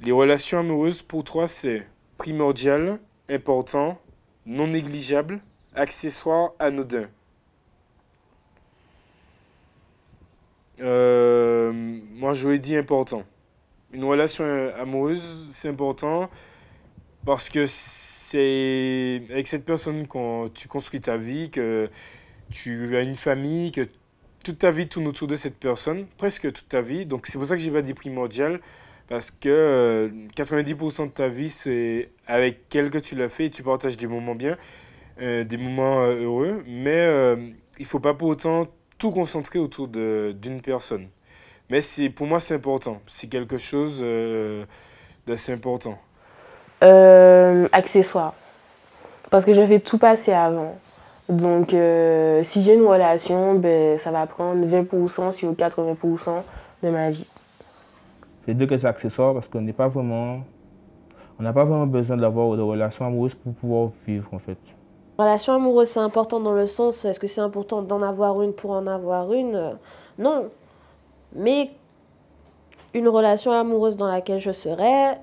Les relations amoureuses, pour toi, c'est primordial, important, non négligeable, accessoire, anodin. Moi, j'aurais dit important. Une relation amoureuse, c'est important parce que c'est avec cette personne que tu construis ta vie, que tu as une famille, que toute ta vie tourne autour de cette personne, presque toute ta vie. Donc c'est pour ça que j'ai pas dit primordial, parce que 90% de ta vie, c'est avec elle que tu l'as fait et tu partages des moments bien, des moments heureux, mais il faut pas pour autant tout concentrer autour d'une personne. Mais pour moi, c'est important. C'est quelque chose d'assez important. Accessoire. Parce que je fais tout passer avant. Donc, si j'ai une relation, ben, ça va prendre 20% sur 80% de ma vie. Je vais dire que c'est accessoire parce qu'on n'a pas vraiment besoin d'avoir de relations amoureuses pour pouvoir vivre en fait. Relation amoureuse, c'est important dans le sens, est-ce que c'est important d'en avoir une pour en avoir une? Non. Mais une relation amoureuse dans laquelle je serai,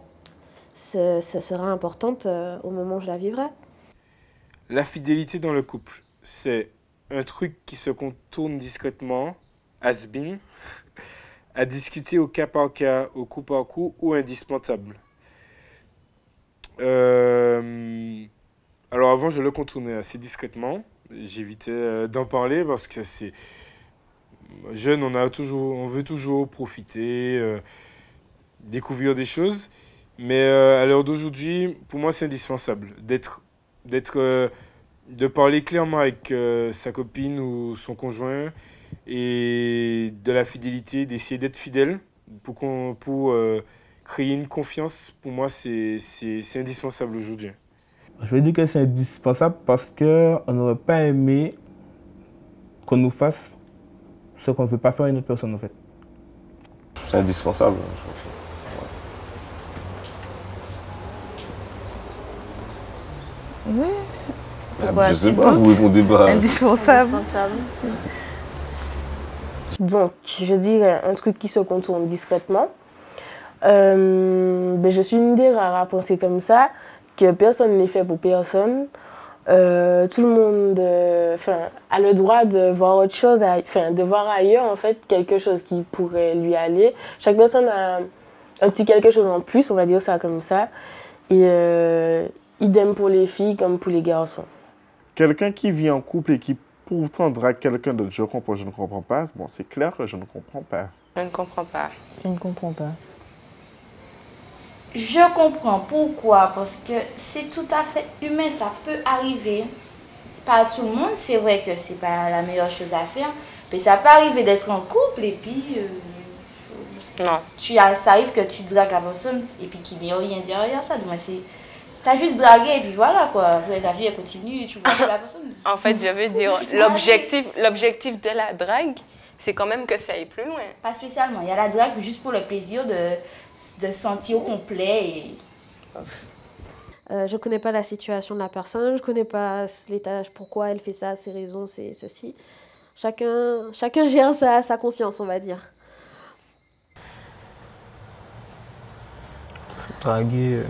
ça sera importante au moment où je la vivrai. La fidélité dans le couple, c'est un truc qui se contourne discrètement, has been, à discuter au cas par cas, au coup par coup ou indispensable. Alors avant, je le contournais assez discrètement. J'évitais d'en parler parce que c'est jeune, on veut toujours profiter, découvrir des choses. Mais à l'heure d'aujourd'hui, pour moi, c'est indispensable de parler clairement avec sa copine ou son conjoint et de la fidélité, d'essayer d'être fidèle pour créer une confiance. Pour moi, c'est indispensable aujourd'hui. Je vais dire que c'est indispensable parce qu'on n'aurait pas aimé qu'on nous fasse ce qu'on ne veut pas faire à une autre personne en fait. C'est indispensable. Oui. Je sais pas, vous répondez pas. Indispensable. Donc, je dirais un truc qui se contourne discrètement. Ben, je suis une des rares à penser comme ça, que personne n'est fait pour personne. Tout le monde a le droit de voir autre chose, de voir ailleurs en fait quelque chose qui pourrait lui aller. Chaque personne a un petit quelque chose en plus, on va dire ça comme ça. Et idem pour les filles comme pour les garçons. Quelqu'un qui vit en couple et qui pourtant drague quelqu'un d'autre, je ne comprends pas. Bon, c'est clair que je ne comprends pas. Je ne comprends pas. Je ne comprends pas. Je comprends pourquoi, parce que c'est tout à fait humain, ça peut arriver. C'est pas à tout le monde, c'est vrai que c'est pas la meilleure chose à faire, mais ça peut arriver d'être en couple et puis non. Ça arrive que tu dragues la personne et puis qu'il n'y a rien derrière ça. Donc t'as juste dragué et puis voilà quoi. Après ta vie elle continue et tu vois la personne. En fait, je veux dire, l'objectif de la drague, c'est quand même que ça aille plus loin. Pas spécialement, il y a la drague juste pour le plaisir de sentir au complet et... Je connais pas la situation de la personne, je connais pas l'état, pourquoi elle fait ça, ses raisons, c'est ceci. Chacun gère sa conscience, on va dire. Draguer.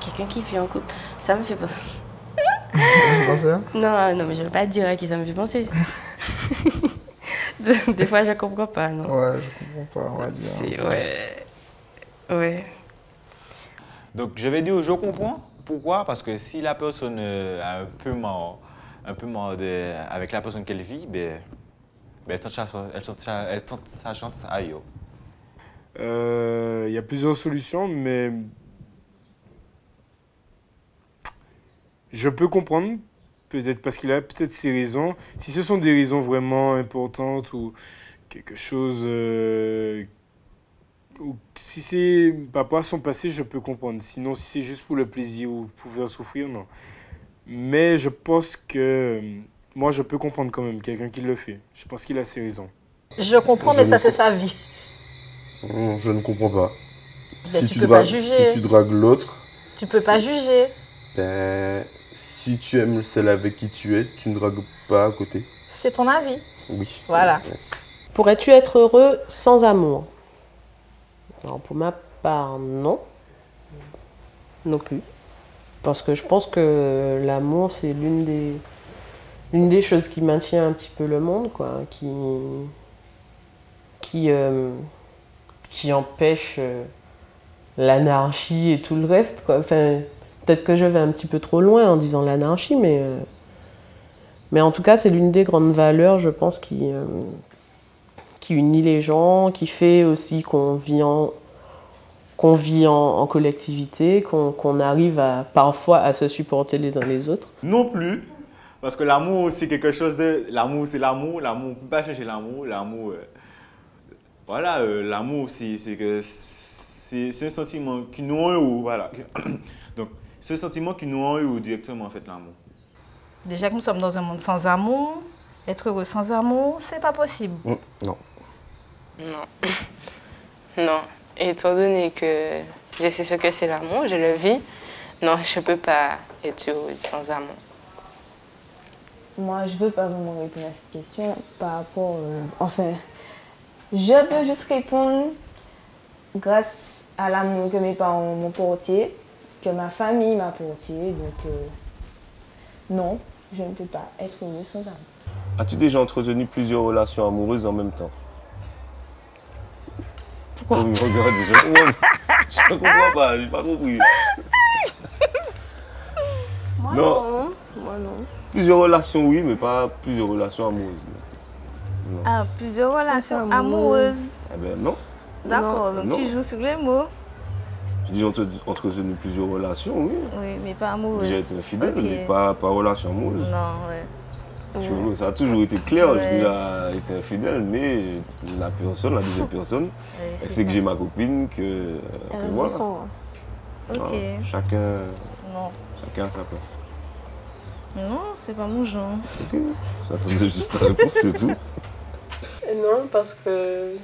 Quelqu'un qui vit en couple, ça me fait peur. Ça Non, mais je veux pas dire à qui ça me fait penser. Des fois, je comprends pas, non. Ouais, je comprends pas, on va dire. Ouais. Donc, je vais dire, je comprends. Pourquoi? Parce que si la personne a un peu marre avec la personne qu'elle vit, elle tente sa chance ailleurs. Il y a plusieurs solutions, mais je peux comprendre, peut-être parce qu'il a peut-être ses raisons. Si ce sont des raisons vraiment importantes ou quelque chose... ou si c'est par rapport à son passé, je peux comprendre. Sinon, si c'est juste pour le plaisir ou pour faire souffrir, non. Mais je pense que... moi, je peux comprendre quand même quelqu'un qui le fait. Je pense qu'il a ses raisons. Je comprends, mais ça, c'est sa vie. Je ne comprends pas. Ben, tu peux pas juger. Si tu dragues l'autre... Tu peux pas juger. Ben, si tu aimes celle avec qui tu es, tu ne dragues pas à côté. C'est ton avis. Oui. Voilà. Pourrais-tu être heureux sans amour? Alors pour ma part, non. Non plus. Parce que je pense que l'amour, c'est l'une des choses qui maintient un petit peu le monde, quoi, qui empêche l'anarchie et tout le reste, quoi. Enfin, peut-être que je vais un petit peu trop loin en disant l'anarchie, mais en tout cas, c'est l'une des grandes valeurs, je pense, qui unit les gens, qui fait aussi qu'on vit en collectivité, qu'on arrive parfois à se supporter les uns les autres. Non plus, parce que l'amour, c'est quelque chose de... L'amour, c'est l'amour. L'amour, on ne peut pas chercher l'amour. L'amour, voilà, l'amour, c'est un sentiment qui nous rend heureux, voilà. Donc, c'est un sentiment qui nous rend heureux directement, en fait, l'amour. Déjà que nous sommes dans un monde sans amour, être heureux sans amour, c'est pas possible. Non. Non. Non. Étant donné que je sais ce que c'est l'amour, je le vis, non, je ne peux pas être heureuse sans amour. Moi, je ne veux pas vraiment répondre à cette question par rapport... enfin, je peux juste répondre grâce à l'amour que mes parents m'ont porté, que ma famille m'a porté. Donc, non, je ne peux pas être heureuse sans amour. As-tu déjà entretenu plusieurs relations amoureuses en même temps? Pourquoi vous me regardez? Je ne comprends pas, j'ai pas compris. Moi Non. Moi non. Plusieurs relations, oui, mais pas plusieurs relations amoureuses. Non. Ah, plusieurs relations amoureuses. Eh ben non. D'accord, donc Non. tu joues sur les mots. J'ai dit entretenu plusieurs relations, oui. Oui, mais pas amoureuses. J'ai été infidèle, Ok. mais pas relation amoureuse. Non, ouais. Tu vois, ça a toujours été clair, Ouais. j'ai déjà été infidèle, mais la deuxième personne, elle sait que j'ai ma copine, que voilà. Ok. Ah, chacun Non. a sa place. Non, c'est pas mon genre. Ok. J'attendais juste ta réponse, c'est tout. Non, parce que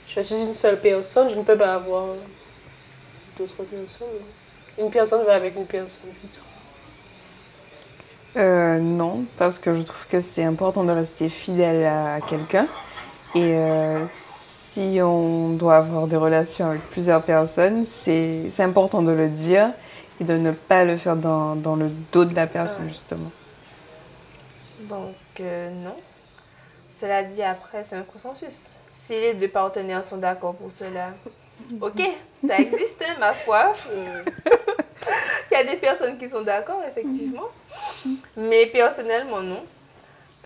je suis une seule personne, je ne peux pas avoir d'autres personnes. Une personne va avec une personne, c'est tout. Non, parce que je trouve que c'est important de rester fidèle à quelqu'un. Et si on doit avoir des relations avec plusieurs personnes, c'est important de le dire et de ne pas le faire dans le dos de la personne, justement. Donc, non. Cela dit, après, c'est un consensus. Si les deux partenaires sont d'accord pour cela, ok, ça existe, hein, ma foi. Il y a des personnes qui sont d'accord, effectivement. Mais personnellement, non.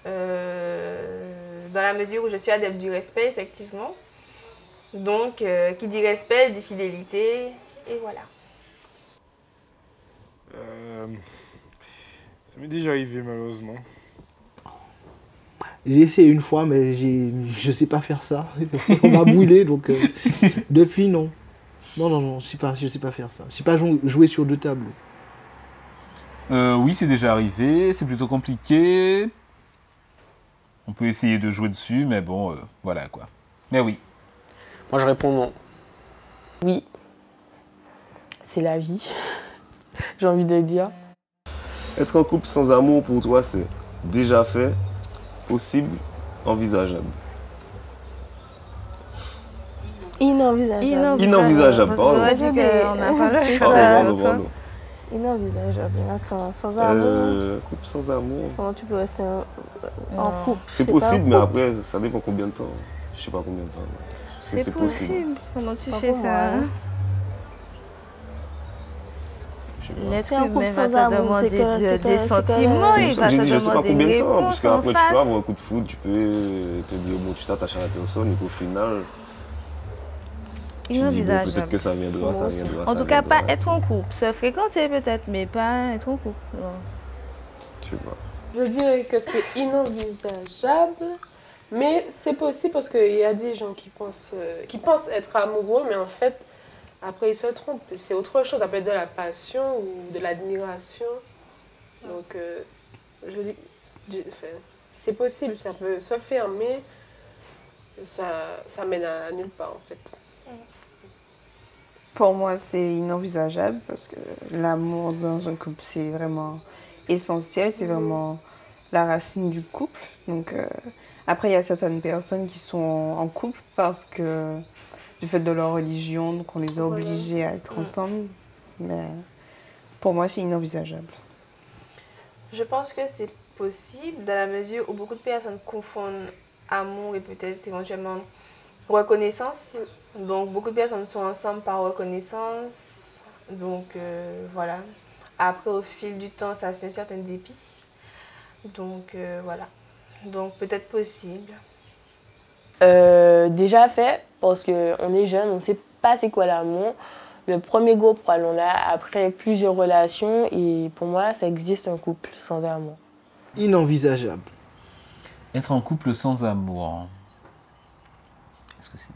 Dans la mesure où je suis adepte du respect, effectivement. Donc, qui dit respect, dit fidélité, et voilà. Ça m'est déjà arrivé, malheureusement. J'ai essayé une fois, mais je sais pas faire ça. On m'a brûlé, donc depuis, non. Non, je sais pas faire ça. Je sais pas jouer sur deux tableaux. Oui, c'est déjà arrivé, c'est plutôt compliqué. On peut essayer de jouer dessus, mais bon, voilà quoi. Mais oui. Moi, je réponds non. Oui. C'est la vie. J'ai envie de dire. Être en couple sans amour, pour toi, c'est déjà fait, possible, envisageable. Inenvisageable. Inenvisageable, pardon. On a dit qu'on n'a pas le choix. Pardon. Inenvisageable. Attends, sans amour. Couple sans amour. Comment tu peux rester en couple? C'est possible, mais après, ça dépend combien de temps. Je sais pas combien de temps. C'est possible. Comment tu fais ça, hein? L'être humain va te demander des sentiments, il va te demander je sais pas combien de temps, parce des réponses en qu'après tu peux avoir face. un coup de foudre, tu peux te dire, bon, tu t'attaches à la personne et qu'au final, tu te dis, bon, peut-être que ça viendra, ça viendra. En tout cas, pas être en couple. Se fréquenter peut-être, mais pas être en couple. Je sais pas. Je dirais que c'est inenvisageable, mais c'est possible parce qu'il y a des gens qui pensent être amoureux, mais en fait, après ils se trompent. C'est autre chose, ça peut être de la passion ou de l'admiration. Donc, je dis, c'est possible, ça peut se faire, mais ça mène à nulle part en fait. Pour moi, c'est inenvisageable parce que l'amour dans un couple, c'est vraiment essentiel, c'est vraiment la racine du couple. Donc, après, il y a certaines personnes qui sont en couple parce que, du fait de leur religion, qu'on les a obligés à être ensemble. Mais pour moi, c'est inenvisageable. Je pense que c'est possible dans la mesure où beaucoup de personnes confondent amour et peut-être éventuellement reconnaissance. Donc, beaucoup de personnes sont ensemble par reconnaissance. Donc, voilà. Après, au fil du temps, ça fait un certain dépit. Donc, voilà. Donc, peut-être possible. Déjà fait, parce qu'on est jeune, on ne sait pas c'est quoi l'amour. Le premier gros problème là, après plusieurs relations, et pour moi, ça existe un couple sans amour. Inenvisageable. Être en couple sans amour. Est-ce que c'est...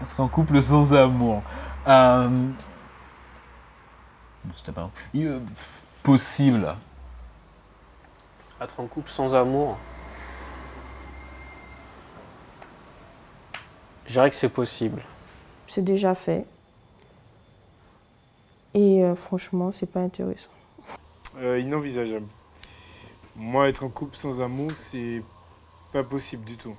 Être en couple sans amour. C'était pas... Possible. Être en couple sans amour. Je dirais que c'est possible. C'est déjà fait. Et franchement, c'est pas intéressant. Inenvisageable. Moi, être en couple sans amour, c'est pas possible du tout.